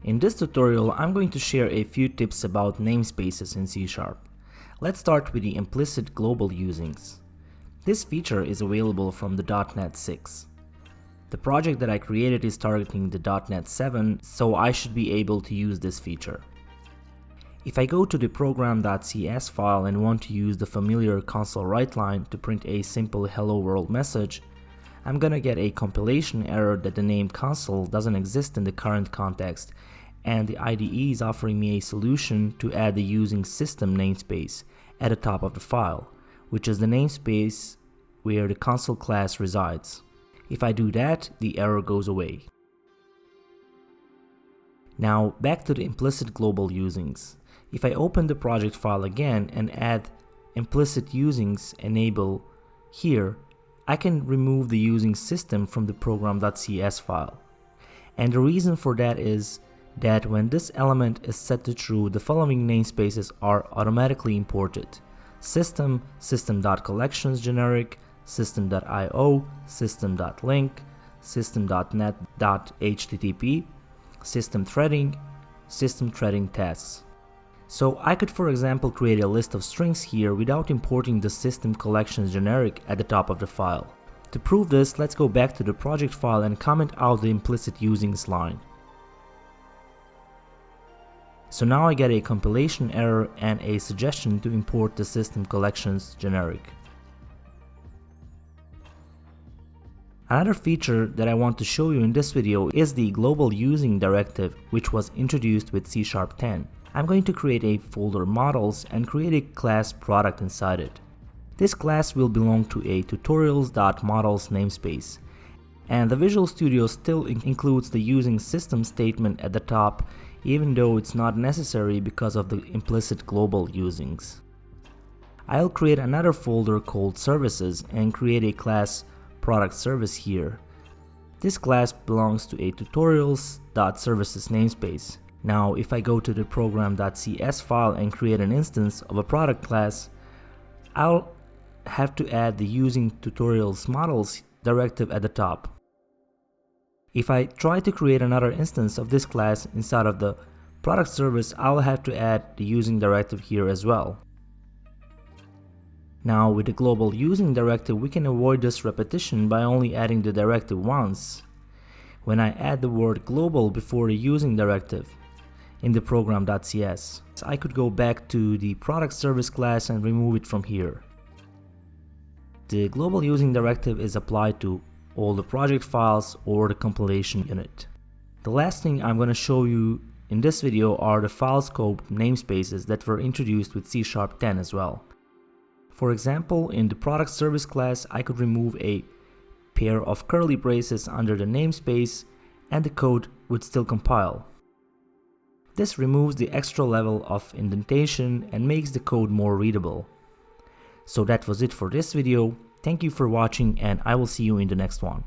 In this tutorial, I'm going to share a few tips about namespaces in C#. Let's start with the implicit global usings. This feature is available from the .NET 6. The project that I created is targeting the .NET 7, so I should be able to use this feature. If I go to the program.cs file and want to use the familiar console write line to print a simple hello world message, I'm gonna get a compilation error that the name console doesn't exist in the current context, and the IDE is offering me a solution to add the using system namespace at the top of the file, which is the namespace where the console class resides. If I do that, the error goes away. Now back to the implicit global usings. If I open the project file again and add implicit usings enable here, I can remove the using system from the program.cs file. And the reason for that is that when this element is set to true, the following namespaces are automatically imported: system, system.collections generic, system.io, system.link, system.net.http, system threading, system threading tasks. So I could, for example, create a list of strings here without importing the system collections generic at the top of the file. To prove this, let's go back to the project file and comment out the implicit usings line. So now I get a compilation error and a suggestion to import the system collections generic. Another feature that I want to show you in this video is the global using directive, which was introduced with C#10. I'm going to create a folder models and create a class product inside it. This class will belong to a tutorials.models namespace, and the Visual Studio still includes the using system statement at the top, even though it's not necessary because of the implicit global usings. I'll create another folder called services and create a class product service here. This class belongs to a tutorials.services namespace. Now if I go to the program.cs file and create an instance of a product class, I'll have to add the using tutorials models directive at the top. If I try to create another instance of this class inside of the product service, I'll have to add the using directive here as well. Now with the global using directive, we can avoid this repetition by only adding the directive once. When I add the word global before the using directive in the program.cs, I could go back to the product service class and remove it from here. The global using directive is applied to all the project files or the compilation unit. The last thing I'm going to show you in this video are the file scope namespaces that were introduced with C#10 as well. For example, in the product service class, I could remove a pair of curly braces under the namespace and the code would still compile. This removes the extra level of indentation and makes the code more readable. So that was it for this video. Thank you for watching and I will see you in the next one.